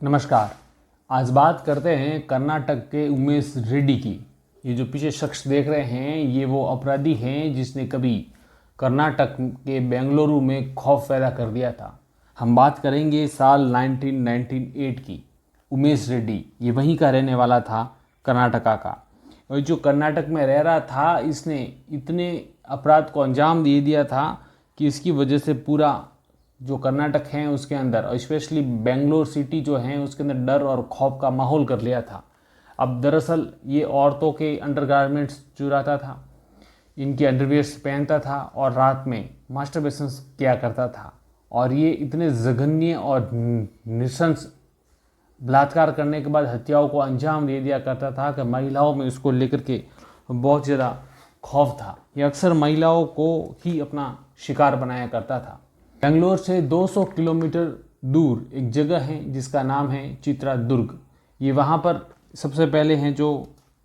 नमस्कार। आज बात करते हैं कर्नाटक के उमेश रेड्डी की। ये जो पीछे शख्स देख रहे हैं ये वो अपराधी हैं जिसने कभी कर्नाटक के बेंगलुरु में खौफ पैदा कर दिया था। हम बात करेंगे साल 1998 की। उमेश रेड्डी ये वहीं का रहने वाला था, कर्नाटका का। और जो कर्नाटक में रह रहा था इसने इतने अपराध को अंजाम दे दिया था कि इसकी वजह से पूरा जो कर्नाटक है उसके अंदर और स्पेशली बेंगलोर सिटी जो है उसके अंदर डर और खौफ का माहौल कर लिया था। अब दरअसल ये औरतों के अंडरगारमेंट्स चुराता था, इनके अंडरवियर्स पहनता था और रात में मास्टरबेशन किया करता था। और ये इतने जघन्य और नृशंस बलात्कार करने के बाद हत्याओं को अंजाम दे दिया करता था कि महिलाओं में उसको लेकर के बहुत ज़्यादा खौफ था। ये अक्सर महिलाओं को ही अपना शिकार बनाया करता था। बेंगलोर से 200 किलोमीटर दूर एक जगह है जिसका नाम है चित्रादुर्ग। ये वहाँ पर सबसे पहले हैं जो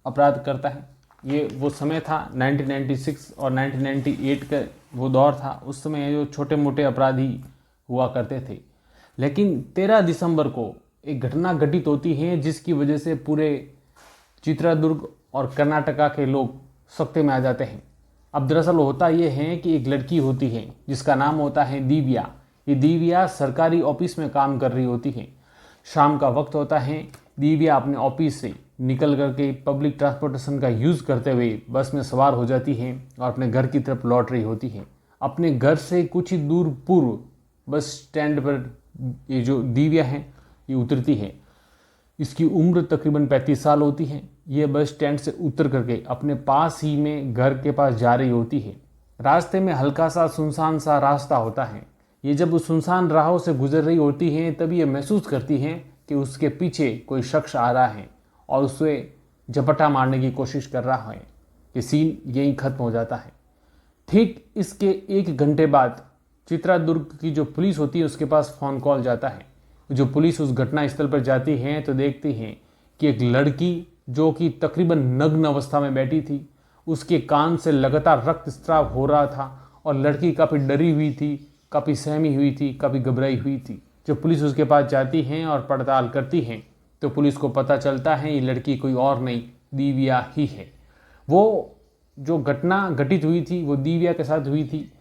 अपराध करता है। ये वो समय था 1996 और 1998 का वो दौर था। उस समय जो छोटे मोटे अपराधी हुआ करते थे, लेकिन 13 दिसंबर को एक घटना घटित होती है जिसकी वजह से पूरे चित्रादुर्ग और कर्नाटका के लोग सख्ते में आ जाते हैं। अब दरअसल होता ये है कि एक लड़की होती है जिसका नाम होता है दिव्या। ये दिव्या सरकारी ऑफिस में काम कर रही होती है। शाम का वक्त होता है। दिव्या अपने ऑफिस से निकल करके पब्लिक ट्रांसपोर्टेशन का यूज़ करते हुए बस में सवार हो जाती है और अपने घर की तरफ लौट रही होती है। अपने घर से कुछ ही दूर पूर्व बस स्टैंड पर ये जो दिव्या है ये उतरती है। इसकी उम्र तकरीबन 35 साल होती है। ये बस स्टैंड से उतर करके अपने पास ही में घर के पास जा रही होती है। रास्ते में हल्का सा सुनसान सा रास्ता होता है। ये जब उस सुनसान राहों से गुजर रही होती है तब ये महसूस करती है कि उसके पीछे कोई शख्स आ रहा है और उसे झपटा मारने की कोशिश कर रहा है। ये सीन यहीं खत्म हो जाता है। ठीक इसके 1 घंटे बाद चित्रादुर्ग की जो पुलिस होती है उसके पास फ़ोन कॉल जाता है। जो पुलिस उस घटना स्थल पर जाती है तो देखती है कि एक लड़की जो कि तकरीबन नग्न अवस्था में बैठी थी, उसके कान से लगातार रक्तस्राव हो रहा था और लड़की काफ़ी डरी हुई थी, काफ़ी सहमी हुई थी, काफ़ी घबराई हुई थी। जब पुलिस उसके पास जाती है और पड़ताल करती है तो पुलिस को पता चलता है ये लड़की कोई और नहीं, दिव्या ही है। वो जो घटना घटित हुई थी वो दिव्या के साथ हुई थी।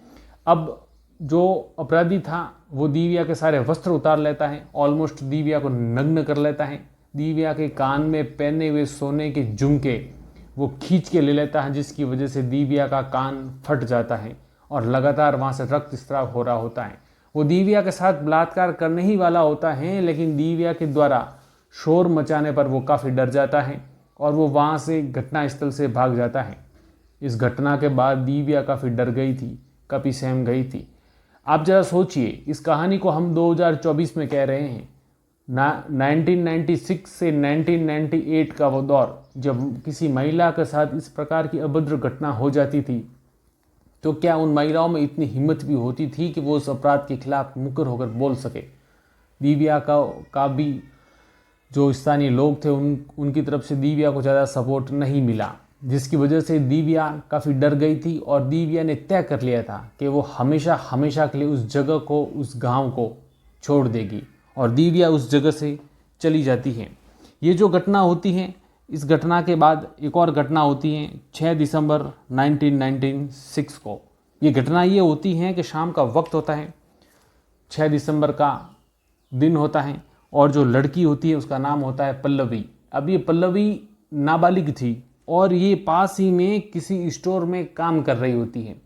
अब जो अपराधी था वो दिव्या के सारे वस्त्र उतार लेता है, ऑलमोस्ट दिव्या को नग्न कर लेता है। दिव्या के कान में पहने हुए सोने के झुमके वो खींच के ले लेता है, जिसकी वजह से दिव्या का कान फट जाता है और लगातार वहाँ से रक्तस्राव हो रहा होता है। वो दिव्या के साथ बलात्कार करने ही वाला होता है, लेकिन दिव्या के द्वारा शोर मचाने पर वो काफ़ी डर जाता है और वो वहाँ से घटनास्थल से भाग जाता है। इस घटना के बाद दिव्या काफ़ी डर गई थी, काफ़ी सहम गई थी। आप जरा सोचिए, इस कहानी को हम 2024 में कह रहे हैं। 1996 से 1998 का वो दौर जब किसी महिला के साथ इस प्रकार की अभद्र घटना हो जाती थी तो क्या उन महिलाओं में इतनी हिम्मत भी होती थी कि वो उस अपराध के खिलाफ मुकर होकर बोल सके। दिव्या का भी जो स्थानीय लोग थे उनकी तरफ से दिव्या को ज़्यादा सपोर्ट नहीं मिला, जिसकी वजह से दिव्या काफ़ी डर गई थी और दिव्या ने तय कर लिया था कि वो हमेशा हमेशा के लिए उस जगह को, उस गांव को छोड़ देगी और दिव्या उस जगह से चली जाती है। ये जो घटना होती है, इस घटना के बाद एक और घटना होती है 6 दिसंबर 1996 को। ये घटना ये होती है कि शाम का वक्त होता है, 6 दिसंबर का दिन होता है और जो लड़की होती है उसका नाम होता है पल्लवी। अब ये पल्लवी नाबालिग थी और ये पास ही में किसी स्टोर में काम कर रही होती है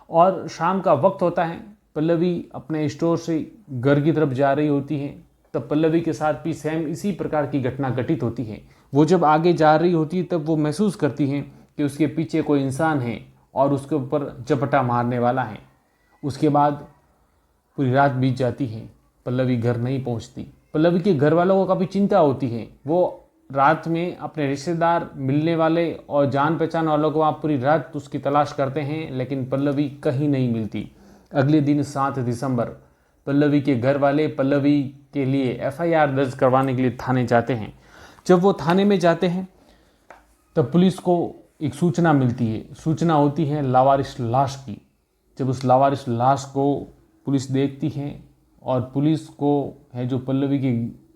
और शाम का वक्त होता है। पल्लवी अपने स्टोर से घर की तरफ जा रही होती है, तब पल्लवी के साथ भी सेम इसी प्रकार की घटना घटित होती है। वो जब आगे जा रही होती है तब वो महसूस करती है कि उसके पीछे कोई इंसान है और उसके ऊपर झपटा मारने वाला है। उसके बाद पूरी रात बीत जाती है, पल्लवी घर नहीं पहुंचती। पल्लवी के घर वालों को काफ़ी चिंता होती है। वो रात में अपने रिश्तेदार, मिलने वाले और जान पहचान वालों को आप पूरी रात उसकी तलाश करते हैं, लेकिन पल्लवी कहीं नहीं मिलती। अगले दिन 7 दिसंबर पल्लवी के घर वाले पल्लवी के लिए एफआईआर दर्ज करवाने के लिए थाने जाते हैं। जब वो थाने में जाते हैं तब पुलिस को एक सूचना मिलती है। सूचना होती है लावारिस लाश की। जब उस लावारिस लाश को पुलिस देखती है और पुलिस को है जो पल्लवी के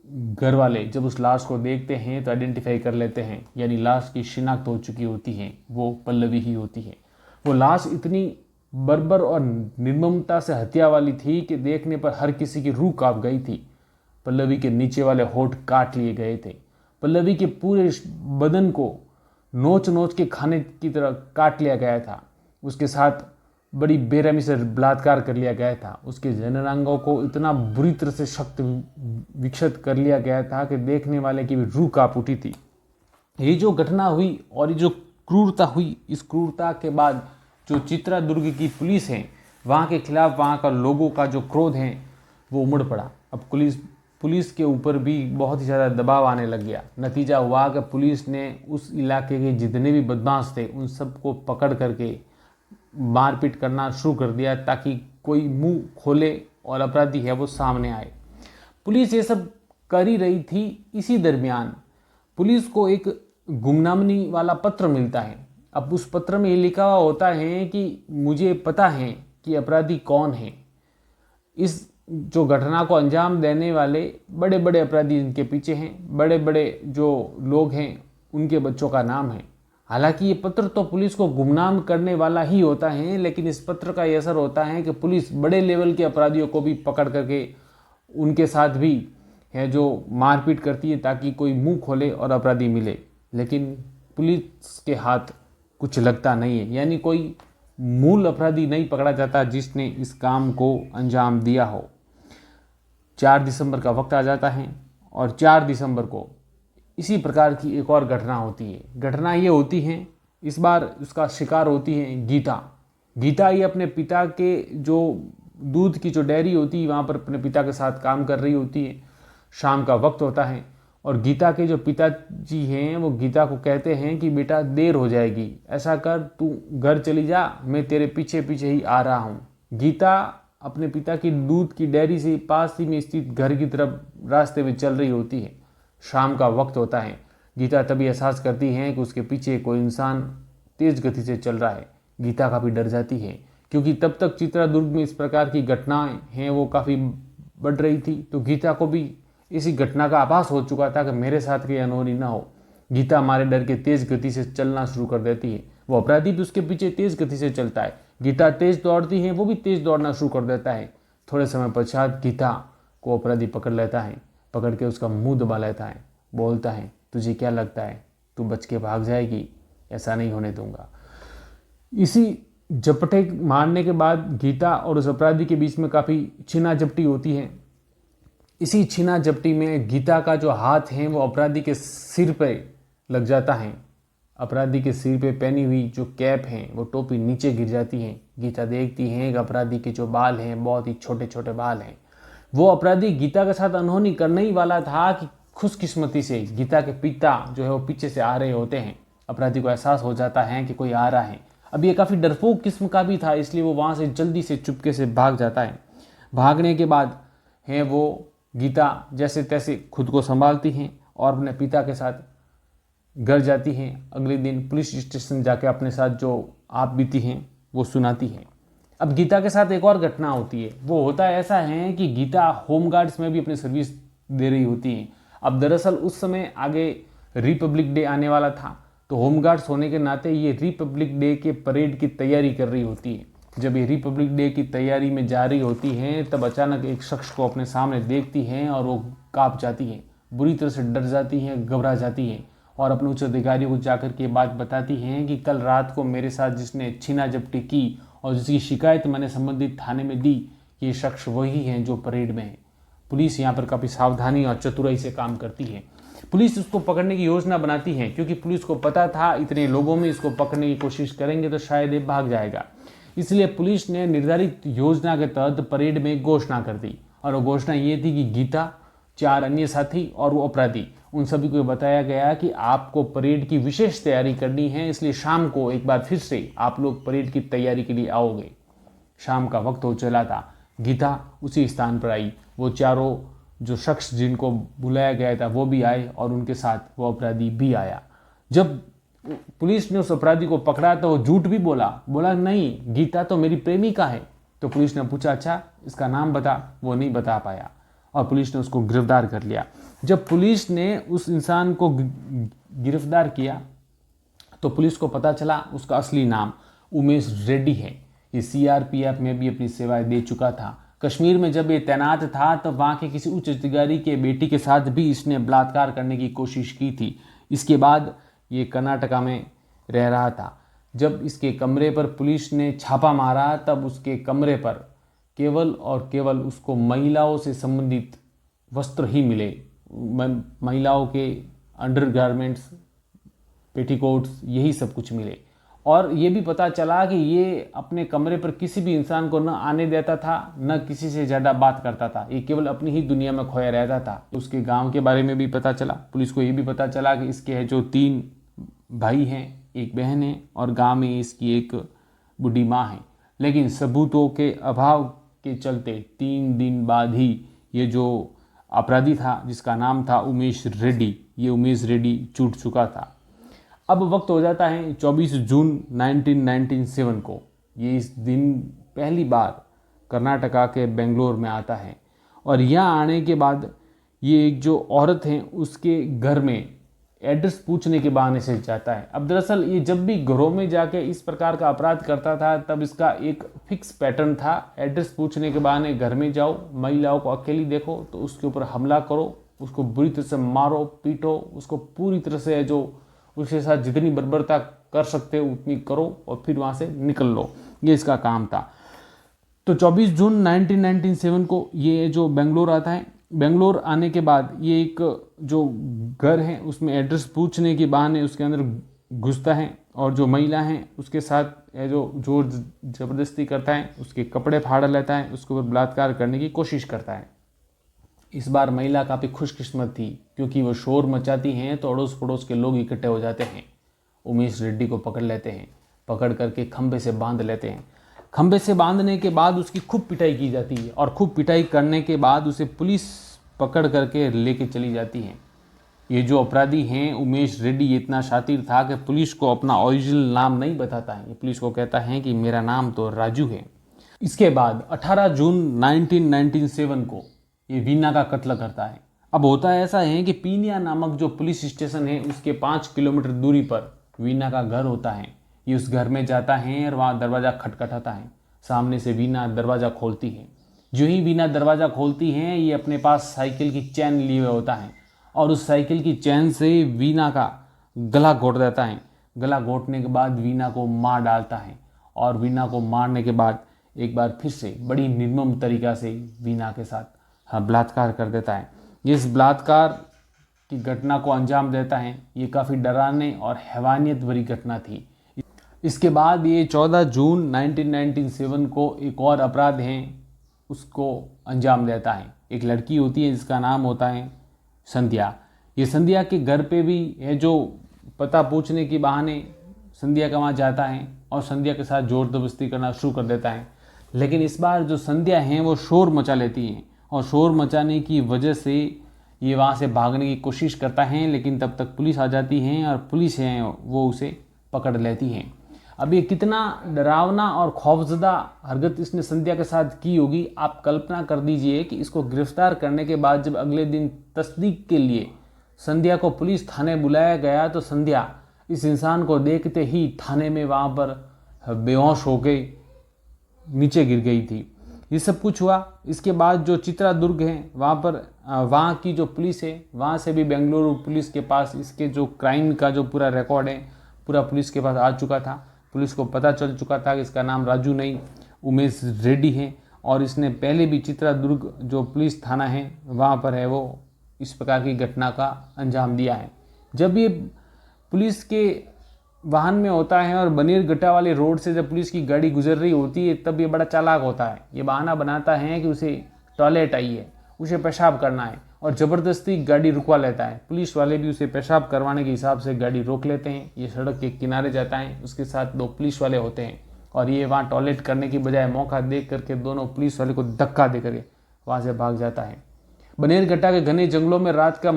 घर वाले जब उस लाश को देखते हैं तो आइडेंटिफाई कर लेते हैं, यानी लाश की शिनाख्त हो चुकी होती है, वो पल्लवी ही होती है। वो लाश इतनी बर्बर और निर्ममता से हत्या वाली थी कि देखने पर हर किसी की रूह कांप गई थी। पल्लवी के नीचे वाले होठ काट लिए गए थे। पल्लवी के पूरे बदन को नोच नोच के खाने की तरह काट लिया गया था। उसके साथ बड़ी बेरहमी से बलात्कार कर लिया गया था। उसके जननांगों को इतना बुरी तरह से शक्त विक्षत कर लिया गया था कि देखने वाले की भी रूह कांप उठी थी। ये जो घटना हुई और ये जो क्रूरता हुई, इस क्रूरता के बाद जो चित्रादुर्ग की पुलिस है, वहाँ के खिलाफ वहाँ का लोगों का जो क्रोध है वो उमड़ पड़ा। अब पुलिस के ऊपर भी बहुत ही ज़्यादा दबाव आने लग गया। नतीजा हुआ कि पुलिस ने उस इलाके के जितने भी बदमाश थे उन सबको पकड़ करके मारपीट करना शुरू कर दिया ताकि कोई मुंह खोले और अपराधी है वो सामने आए। पुलिस ये सब कर ही रही थी। इसी दरमियान पुलिस को एक गुमनामी वाला पत्र मिलता है। अब उस पत्र में ये लिखा हुआ होता है कि मुझे पता है कि अपराधी कौन है। इस जो घटना को अंजाम देने वाले बड़े बड़े अपराधी इनके पीछे हैं, बड़े बड़े जो लोग हैं उनके बच्चों का नाम है। हालांकि ये पत्र तो पुलिस को गुमनाम करने वाला ही होता है, लेकिन इस पत्र का ये असर होता है कि पुलिस बड़े लेवल के अपराधियों को भी पकड़ करके उनके साथ भी है जो मारपीट करती है ताकि कोई मुंह खोले और अपराधी मिले। लेकिन पुलिस के हाथ कुछ लगता नहीं है, यानी कोई मूल अपराधी नहीं पकड़ा जाता जिसने इस काम को अंजाम दिया हो। 4 दिसंबर का वक्त आ जाता है और 4 दिसंबर को इसी प्रकार की एक और घटना होती है। घटना ये होती है, इस बार उसका शिकार होती है गीता। गीता ये अपने पिता के जो दूध की जो डेयरी होती है वहाँ पर अपने पिता के साथ काम कर रही होती है। शाम का वक्त होता है और गीता के जो पिताजी हैं वो गीता को कहते हैं कि बेटा देर हो जाएगी, ऐसा कर तू घर चली जा, मैं तेरे पीछे पीछे ही आ रहा हूँ। गीता अपने पिता की दूध की डेयरी से पास ही में स्थित घर की तरफ रास्ते में चल रही होती है। शाम का वक्त होता है। गीता तभी एहसास करती है कि उसके पीछे कोई इंसान तेज गति से चल रहा है। गीता काफ़ी डर जाती है क्योंकि तब तक चित्रादुर्ग में इस प्रकार की घटनाएं हैं वो काफ़ी बढ़ रही थी। तो गीता को भी इसी घटना का आभास हो चुका था कि मेरे साथ कोई अनहोनी ना हो। गीता हमारे डर के तेज गति से चलना शुरू कर देती है। वो अपराधी भी उसके पीछे तेज गति से चलता है। गीता तेज दौड़ती है, वो भी तेज दौड़ना शुरू कर देता है। थोड़े समय पश्चात गीता को अपराधी पकड़ लेता है। पकड़ के उसका मुंह दबा लेता है, बोलता है तुझे क्या लगता है तू बच के भाग जाएगी? ऐसा नहीं होने दूंगा। इसी झपटे मारने के बाद गीता और उस अपराधी के बीच में काफ़ी छीना झपटी होती है। इसी छीना झपटी में गीता का जो हाथ है वो अपराधी के सिर पे लग जाता है। अपराधी के सिर पे पहनी हुई जो कैप है वो टोपी नीचे गिर जाती है। गीता देखती है कि अपराधी के जो बाल हैं बहुत ही छोटे छोटे बाल हैं। वो अपराधी गीता के साथ अनहोनी करने ही वाला था कि खुशकिस्मती से गीता के पिता जो है वो पीछे से आ रहे होते हैं। अपराधी को एहसास हो जाता है कि कोई आ रहा है। अब ये काफ़ी डरपोक किस्म का भी था, इसलिए वो वहाँ से जल्दी से चुपके से भाग जाता है। भागने के बाद है वो गीता जैसे तैसे खुद को संभालती हैं और अपने पिता के साथ घर जाती हैं। अगले दिन पुलिस स्टेशन जाके अपने साथ जो आप बीती हैं वो सुनाती हैं। अब गीता के साथ एक और घटना होती है। वो होता है ऐसा है कि गीता होमगार्ड्स में भी अपनी सर्विस दे रही होती है। अब दरअसल उस समय आगे रिपब्लिक डे आने वाला था, तो होमगार्ड्स होने के नाते ये रिपब्लिक डे के परेड की तैयारी कर रही होती है। जब ये रिपब्लिक डे की तैयारी में जा रही होती हैं तब अचानक एक शख्स को अपने सामने देखती हैं और वो काँप जाती हैं, बुरी तरह से डर जाती हैं, घबरा जाती हैं और अपने उच्च अधिकारियों को जाकर के बात बताती हैं कि कल रात को मेरे साथ जिसने छीना झपटी की और जिसकी शिकायत मैंने संबंधित थाने में दी, ये शख्स वही हैं जो परेड में है। पुलिस यहाँ पर काफ़ी सावधानी और चतुराई से काम करती है। पुलिस उसको पकड़ने की योजना बनाती है क्योंकि पुलिस को पता था इतने लोगों में इसको पकड़ने की कोशिश करेंगे तो शायद ये भाग जाएगा। इसलिए पुलिस ने निर्धारित योजना के तहत परेड में घोषणा कर दी और वो घोषणा ये थी कि गीता, 4 अन्य साथी और वो अपराधी, उन सभी को बताया गया कि आपको परेड की विशेष तैयारी करनी है, इसलिए शाम को एक बार फिर से आप लोग परेड की तैयारी के लिए आओगे। शाम का वक्त हो चला था। गीता उसी स्थान पर आई। वो चारों जो शख्स जिनको बुलाया गया था वो भी आए और उनके साथ वो अपराधी भी आया। जब पुलिस ने उस अपराधी को पकड़ा तो वो झूठ भी बोला नहीं, गीता तो मेरी प्रेमिका है। तो पुलिस ने पूछा अच्छा इसका नाम बता, वो नहीं बता पाया। और पुलिस ने उसको गिरफ्तार कर लिया। जब पुलिस ने उस इंसान को गिरफ्तार किया तो पुलिस को पता चला उसका असली नाम उमेश रेड्डी है। ये सीआरपीएफ में भी अपनी सेवाएं दे चुका था। कश्मीर में जब ये तैनात था तब वहाँ के किसी उच्च अधिकारी के बेटी के साथ भी इसने बलात्कार करने की कोशिश की थी। इसके बाद ये कर्नाटका में रह रहा था। जब इसके कमरे पर पुलिस ने छापा मारा तब उसके कमरे पर केवल और केवल उसको महिलाओं से संबंधित वस्त्र ही मिले। महिलाओं के अंडरगारमेंट्स, पेटीकोट्स, यही सब कुछ मिले। और ये भी पता चला कि ये अपने कमरे पर किसी भी इंसान को न आने देता था, न किसी से ज़्यादा बात करता था। ये केवल अपनी ही दुनिया में खोया रहता था। उसके गांव के बारे में भी पता चला। पुलिस को ये भी पता चला कि इसके जो 3 भाई हैं, 1 बहन है और गांव में इसकी एक बूढ़ी माँ है। लेकिन सबूतों के अभाव के चलते 3 दिन बाद ही ये जो अपराधी था, जिसका नाम था उमेश रेड्डी, ये उमेश रेड्डी छूट चुका था। अब वक्त हो जाता है 24 जून 1997 को। ये इस दिन पहली बार कर्नाटका के बेंगलोर में आता है और यहाँ आने के बाद ये एक जो औरत है उसके घर में एड्रेस पूछने के बहाने से जाता है। अब दरअसल ये जब भी घरों में जाके इस प्रकार का अपराध करता था तब इसका एक फिक्स पैटर्न था। एड्रेस पूछने के बहाने घर में जाओ, महिलाओं को अकेली देखो तो उसके ऊपर हमला करो, उसको बुरी तरह से मारो, पीटो, उसको पूरी तरह से जो उसके साथ जितनी बर्बरता कर सकते हो उतनी करो और फिर वहाँ से निकल लो। ये इसका काम था। तो 24 जून 1997 को ये जो बेंगलोर आता है। बेंगलोर आने के बाद ये एक जो घर है उसमें एड्रेस पूछने के बहाने उसके अंदर घुसता है और जो महिला है उसके साथ जो जोर ज़बरदस्ती करता है, उसके कपड़े फाड़ लेता है, उसके ऊपर बलात्कार करने की कोशिश करता है। इस बार महिला काफ़ी खुशकिस्मत थी क्योंकि वो शोर मचाती हैं तो अड़ोस पड़ोस के लोग इकट्ठे हो जाते हैं। उमेश रेड्डी को पकड़ लेते हैं, पकड़ करके खंबे से बांध लेते हैं। खंबे से बांधने के बाद उसकी खूब पिटाई की जाती है और खूब पिटाई करने के बाद उसे पुलिस पकड़ करके लेके चली जाती है। ये जो अपराधी हैं उमेश रेड्डी, ये इतना शातिर था कि पुलिस को अपना ओरिजिनल नाम नहीं बताता है। ये पुलिस को कहता है कि मेरा नाम तो राजू है। इसके बाद 18 जून 1997 को ये वीना का कत्ल करता है। अब होता ऐसा है कि पीनिया नामक जो पुलिस स्टेशन है उसके 5 किलोमीटर दूरी पर वीना का घर होता है। ये उस घर में जाता है और वहाँ दरवाज़ा खटखटाता है। सामने से वीना दरवाज़ा खोलती है। जो ही वीना दरवाज़ा खोलती है ये अपने पास साइकिल की चैन लिए हुए होता है और उस साइकिल की चैन से वीना का गला घोट देता है। गला घोटने के बाद वीना को मार डालता है और वीना को मारने के बाद एक बार फिर से बड़ी निर्मम तरीक़ा से वीना के साथ बलात्कार कर देता है। इस बलात्कार की घटना को अंजाम देता है। ये काफ़ी डराने और हैवानियत भरी घटना थी। इसके बाद ये 14 जून 1997 को एक और अपराध है उसको अंजाम देता है। एक लड़की होती है जिसका नाम होता है संध्या। ये संध्या के घर पे भी है जो पता पूछने के बहाने संध्या का वहाँ जाता है और संध्या के साथ जोर जबरदस्ती करना शुरू कर देता है। लेकिन इस बार जो संध्या हैं वो शोर मचा लेती हैं और शोर मचाने की वजह से ये वहाँ से भागने की कोशिश करता है। लेकिन तब तक पुलिस आ जाती है और पुलिस है वो उसे पकड़ लेती है। अब ये कितना डरावना और खौफजदा हरकत इसने संध्या के साथ की होगी, आप कल्पना कर दीजिए कि इसको गिरफ्तार करने के बाद जब अगले दिन तस्दीक के लिए संध्या को पुलिस थाने बुलाया गया तो संध्या इस इंसान को देखते ही थाने में वहाँ पर बेहोश हो गई, नीचे गिर गई थी। ये सब कुछ हुआ। इसके बाद जो चित्रादुर्ग है वहाँ पर वहाँ की जो पुलिस है वहाँ से भी बेंगलुरु पुलिस के पास इसके जो क्राइम का जो पूरा रिकॉर्ड है पूरा पुलिस के पास आ चुका था। पुलिस को पता चल चुका था कि इसका नाम राजू नहीं उमेश रेड्डी है और इसने पहले भी चित्रादुर्ग जो पुलिस थाना है वहाँ पर है वो इस प्रकार की घटना का अंजाम दिया है। जब ये पुलिस के वाहन में होता है और बनेरघट्टा वाले रोड से जब पुलिस की गाड़ी गुजर रही होती है तब ये बड़ा चालाक होता है। ये बहाना बनाता है कि उसे टॉयलेट आई है, उसे पेशाब करना है और ज़बरदस्ती गाड़ी रुकवा लेता है। पुलिस वाले भी उसे पेशाब करवाने के हिसाब से गाड़ी रोक लेते हैं। ये सड़क के किनारे जाता है, उसके साथ 2 पुलिस वाले होते हैं और ये वहाँ टॉयलेट करने की बजाय मौका देख करके दोनों पुलिस वाले को धक्का दे करके वहाँ से भाग जाता है। बनेरघट्टा के घने जंगलों में रात का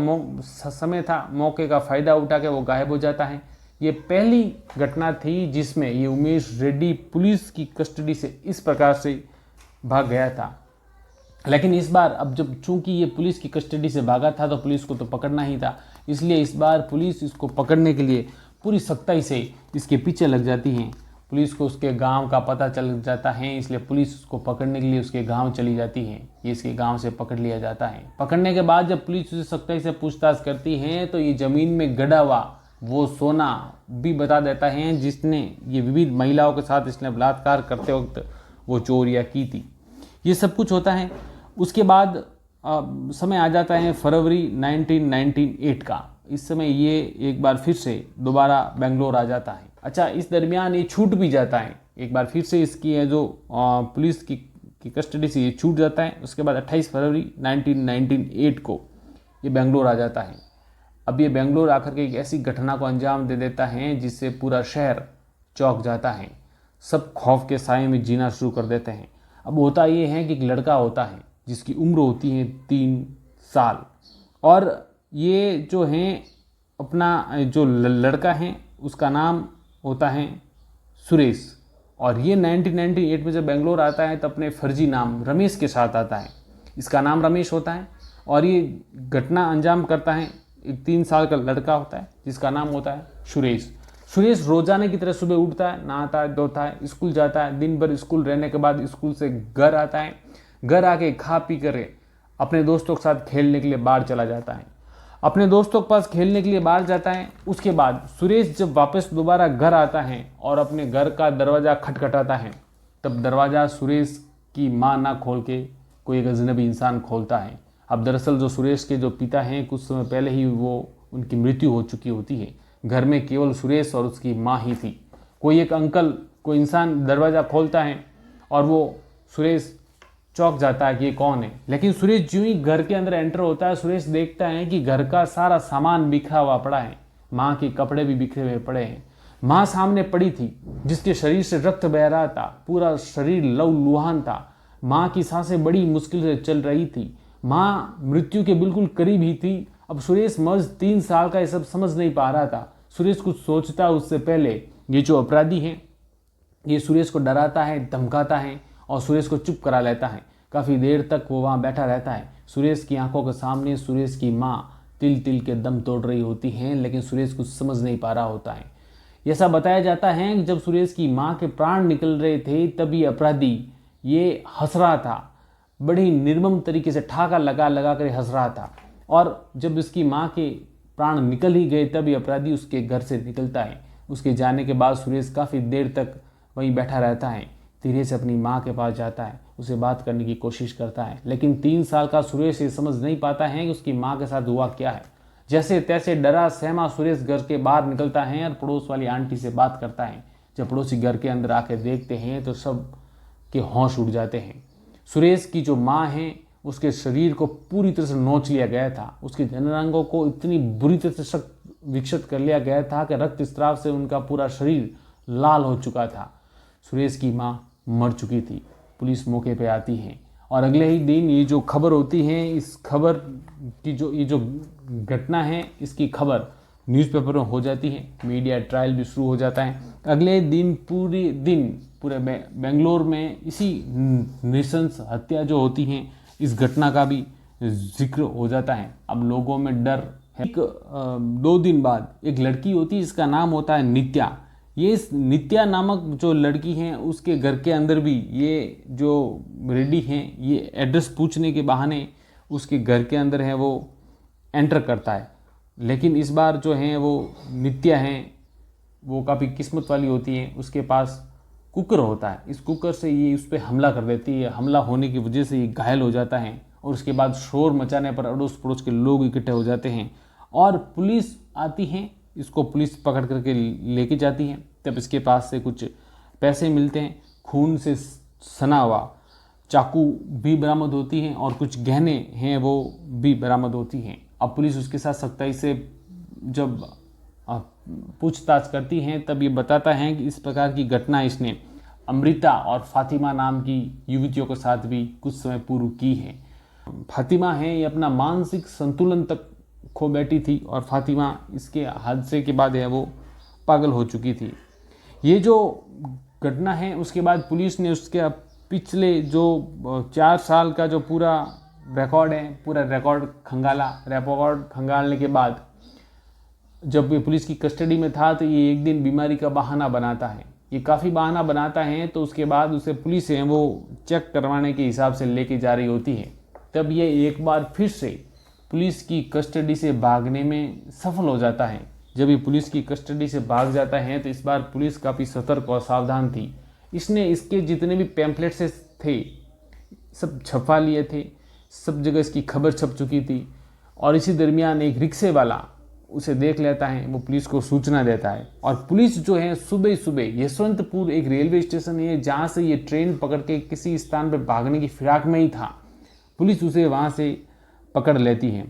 समय था, मौके का फ़ायदा उठा के वो गायब हो जाता है। ये पहली घटना थी जिसमें ये उमेश रेड्डी पुलिस की कस्टडी से इस प्रकार से भाग गया था। लेकिन इस बार अब जब चूंकि ये पुलिस की कस्टडी से भागा था तो पुलिस को तो पकड़ना ही था, इसलिए इस बार पुलिस इसको पकड़ने के लिए पूरी सख्ताई से इसके पीछे लग जाती है। पुलिस को उसके गांव का पता चल जाता है, इसलिए पुलिस उसको पकड़ने के लिए उसके गांव चली जाती है। ये इसके गांव से पकड़ लिया जाता है। पकड़ने के बाद जब पुलिस उसे सख्ताई से पूछताछ करती है तो ये ज़मीन में गड़ा हुआ वो सोना भी बता देता है जिसने ये विविध महिलाओं के साथ इसने बलात्कार करते वक्त वो चोरियाँ की थी। ये सब कुछ होता है। उसके बाद समय आ जाता है फरवरी 1998 का। इस समय ये एक बार फिर से दोबारा बेंगलोर आ जाता है। अच्छा, इस दरमियान ये छूट भी जाता है, एक बार फिर से इसकी है जो पुलिस की कस्टडी से ये छूट जाता है। उसके बाद 28 फरवरी 1998 को ये बेंगलोर आ जाता है। अब ये बेंगलोर आकर के एक ऐसी घटना को अंजाम दे देता है जिससे पूरा शहर चौंक जाता है। सब खौफ के साए में जीना शुरू कर देते हैं। अब होता ये है कि एक लड़का होता है जिसकी उम्र होती है 3 साल, और ये जो है अपना जो लड़का है उसका नाम होता है सुरेश। और ये 1998 में जब बेंगलोर आता है तो अपने फर्जी नाम रमेश के साथ आता है। इसका नाम रमेश होता है और ये घटना अंजाम करता है। एक 3 साल का लड़का होता है जिसका नाम होता है सुरेश। सुरेश रोजाना की तरह सुबह उठता है, नहाता है, धोता है, स्कूल जाता है। दिन भर स्कूल रहने के बाद स्कूल से घर आता है। घर आके खा पी कर अपने दोस्तों के साथ खेलने के लिए बाहर चला जाता है। अपने दोस्तों के पास खेलने के लिए बाहर जाता है। उसके बाद सुरेश जब वापस दोबारा घर आता है और अपने घर का दरवाज़ा खटखटाता है, तब दरवाज़ा सुरेश की माँ ना खोल के कोई एक अजनबी इंसान खोलता है। अब दरअसल जो सुरेश के जो पिता हैं कुछ समय पहले ही वो उनकी मृत्यु हो चुकी होती है। घर में केवल सुरेश और उसकी माँ ही थी। कोई एक अंकल, कोई इंसान दरवाज़ा खोलता है और वो सुरेश चौंक जाता है कि ये कौन है। लेकिन सुरेश ज्यों ही घर के अंदर एंटर होता है, सुरेश देखता है कि घर का सारा सामान बिखरा हुआ पड़ा है। माँ के कपड़े भी बिखरे हुए पड़े हैं। माँ सामने पड़ी थी जिसके शरीर से रक्त बह रहा था, पूरा शरीर लहूलुहान था। माँ की सांसें बड़ी मुश्किल से चल रही थी। माँ मृत्यु के बिल्कुल करीब ही थी। अब सुरेश महज 3 साल का ये सब समझ नहीं पा रहा था। सुरेश कुछ सोचता उससे पहले ये जो अपराधी है ये सुरेश को डराता है, धमकाता है और सुरेश को चुप करा लेता है। काफ़ी देर तक वो वहाँ बैठा रहता है। सुरेश की आंखों के सामने सुरेश की माँ तिल तिल के दम तोड़ रही होती हैं, लेकिन सुरेश कुछ समझ नहीं पा रहा होता है। ऐसा बताया जाता है कि जब सुरेश की माँ के प्राण निकल रहे थे तभी अपराधी ये हंस रहा था, बड़ी निर्मम तरीके से ठाका लगा लगा कर हंस रहा था। और जब इसकी माँ के प्राण निकल ही गए तभी अपराधी उसके घर से निकलता है। उसके जाने के बाद सुरेश काफ़ी देर तक वहीं बैठा रहता है। धीरे से अपनी माँ के पास जाता है, उसे बात करने की कोशिश करता है, लेकिन 3 साल का सुरेश ये समझ नहीं पाता है कि उसकी माँ के साथ हुआ क्या है। जैसे तैसे डरा सहमा सुरेश घर के बाहर निकलता है और पड़ोस वाली आंटी से बात करता है। जब पड़ोसी घर के अंदर आके देखते हैं तो सब के होश उड़ जाते हैं। सुरेश की जो माँ है उसके शरीर को पूरी तरह से नोच लिया गया था। उसके जननांगों को इतनी बुरी तरह से विकसित कर लिया गया था कि रक्तस्राव से उनका पूरा शरीर लाल हो चुका था। सुरेश की माँ मर चुकी थी। पुलिस मौके पे आती है और अगले ही दिन ये जो खबर होती है, इस खबर की ये जो घटना है इसकी खबर न्यूज़पेपर में हो जाती है। मीडिया ट्रायल भी शुरू हो जाता है। अगले दिन पूरे बेंगलोर में इसी नृशंस हत्या जो होती हैं इस घटना का भी जिक्र हो जाता है। अब लोगों में डर है। 2 दिन बाद एक लड़की होती है, इसका नाम होता है नित्या। ये नित्या नामक जो लड़की है उसके घर के अंदर भी ये जो रेडी हैं ये एड्रेस पूछने के बहाने उसके घर के अंदर है वो एंटर करता है। लेकिन इस बार जो है वो नित्या है वो काफ़ी किस्मत वाली होती है। उसके पास कुकर होता है। इस कुकर से ये उस पर हमला कर देती है। हमला होने की वजह से ये घायल हो जाता है और उसके बाद शोर मचाने पर अड़ोस पड़ोस के लोग इकट्ठे हो जाते हैं और पुलिस आती है। इसको पुलिस पकड़ करके लेके जाती है। तब इसके पास से कुछ पैसे मिलते हैं, खून से सना हुआ चाकू भी बरामद होती हैं और कुछ गहने हैं वो भी बरामद होती हैं। अब पुलिस उसके साथ सख्ताई से जब पूछताछ करती है तब ये बताता है कि इस प्रकार की घटना इसने अमृता और फातिमा नाम की युवतियों के साथ भी कुछ समय पूर्व की है। फातिमा है ये अपना मानसिक संतुलन तक खो बैठी थी और फातिमा इसके हादसे के बाद है वो पागल हो चुकी थी। ये जो घटना है उसके बाद पुलिस ने उसके पिछले जो 4 साल का जो पूरा रिकॉर्ड है, पूरा रिकॉर्ड खंगालने के बाद जब ये पुलिस की कस्टडी में था तो ये एक दिन बीमारी का बहाना बनाता है, ये काफ़ी बहाना बनाता है। तो उसके बाद उसे पुलिस है वो चेक करवाने के हिसाब से लेके जा रही होती है। तब ये एक बार फिर से पुलिस की कस्टडी से भागने में सफल हो जाता है। जब ये पुलिस की कस्टडी से भाग जाता है तो इस बार पुलिस काफ़ी सतर्क और सावधान थी। इसने इसके जितने भी पैम्पलेट्स थे सब छपवा लिए थे, सब जगह इसकी खबर छप चुकी थी। और इसी दरमियान एक रिक्शे वाला उसे देख लेता है, वो पुलिस को सूचना देता है। और पुलिस जो है सुबह सुबह यशवंतपुर एक रेलवे स्टेशन है जहाँ से ये ट्रेन पकड़ के किसी स्थान पर भागने की फिराक में ही था, पुलिस उसे वहाँ से पकड़ लेती है।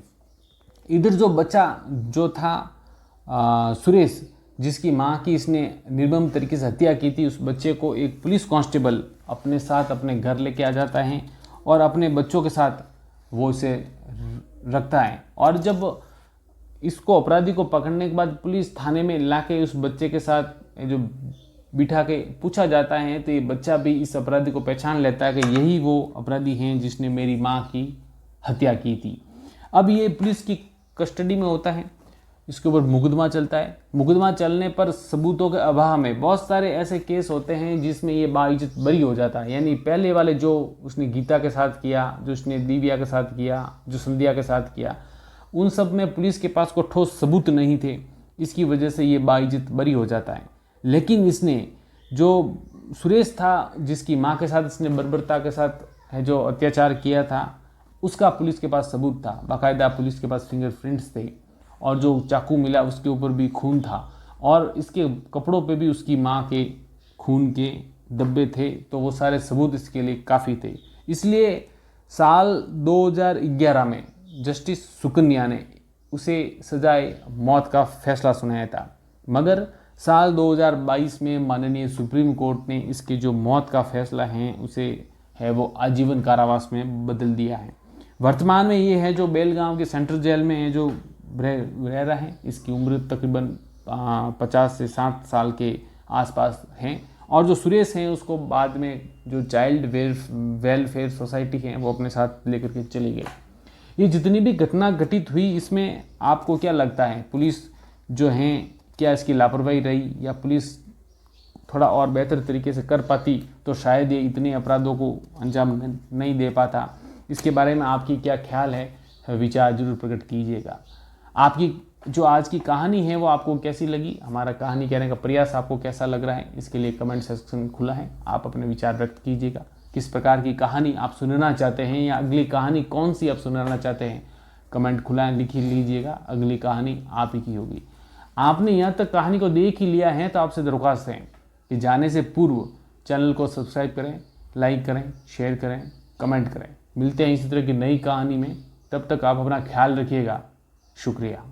इधर जो बच्चा जो था सुरेश, जिसकी माँ की इसने निर्मम तरीके से हत्या की थी, उस बच्चे को एक पुलिस कांस्टेबल अपने साथ अपने घर लेके आ जाता है और अपने बच्चों के साथ वो इसे रखता है। और जब इसको अपराधी को पकड़ने के बाद पुलिस थाने में लाके उस बच्चे के साथ जो बिठा के पूछा जाता है तो ये बच्चा भी इस अपराधी को पहचान लेता है कि यही वो अपराधी हैं जिसने मेरी माँ की हत्या की थी। अब ये पुलिस की कस्टडी में होता है, इसके ऊपर मुकदमा चलता है। मुकदमा चलने पर सबूतों के अभाव में बहुत सारे ऐसे केस होते हैं जिसमें ये बाइज्जत बरी हो जाता है। यानी पहले वाले जो उसने गीता के साथ किया, जो उसने दिव्या के साथ किया, जो संध्या के साथ किया, उन सब में पुलिस के पास को ठोस सबूत नहीं थे, इसकी वजह से ये बाइज्जत बरी हो जाता है। लेकिन इसने जो सुरेश था, जिसकी माँ के साथ इसने बर्बरता के साथ जो अत्याचार किया था, उसका पुलिस के पास सबूत था, बाकायदा पुलिस के पास फिंगरप्रिंट्स थे और जो चाकू मिला उसके ऊपर भी खून था और इसके कपड़ों पे भी उसकी माँ के खून के धब्बे थे। तो वो सारे सबूत इसके लिए काफ़ी थे। इसलिए साल 2011 में जस्टिस सुकन्या ने उसे सजाए मौत का फैसला सुनाया था, मगर साल 2022 में माननीय सुप्रीम कोर्ट ने इसके जो मौत का फैसला है उसे है वो आजीवन कारावास में बदल दिया है। वर्तमान में ये है जो बेलगांव के सेंट्रल जेल में है जो रह रहा है, इसकी उम्र तकरीबन 50 से 60 साल के आसपास हैं। और जो सुरेश हैं उसको बाद में जो चाइल्ड वेलफेयर सोसाइटी है वो अपने साथ लेकर के चली गई। ये जितनी भी घटना घटित हुई इसमें आपको क्या लगता है, पुलिस जो है क्या इसकी लापरवाही रही या पुलिस थोड़ा और बेहतर तरीके से कर पाती तो शायद ये इतने अपराधों को अंजाम नहीं दे पाता? इसके बारे में आपकी क्या ख्याल है, विचार जरूर प्रकट कीजिएगा। आपकी जो आज की कहानी है वो आपको कैसी लगी, हमारा कहानी कहने का प्रयास आपको कैसा लग रहा है, इसके लिए कमेंट सेक्शन खुला है, आप अपने विचार व्यक्त कीजिएगा। किस प्रकार की कहानी आप सुनना चाहते हैं या अगली कहानी कौन सी आप सुनाना चाहते हैं, कमेंट खुला है, लिख ही लीजिएगा। अगली कहानी आप ही की होगी। आपने यहाँ तक कहानी को देख ही लिया है तो आपसे दरख्वास्त है कि जाने से पूर्व चैनल को सब्सक्राइब करें, लाइक करें, शेयर करें, कमेंट करें। मिलते हैं इसी तरह की नई कहानी में, तब तक आप अपना ख्याल रखिएगा। शुक्रिया।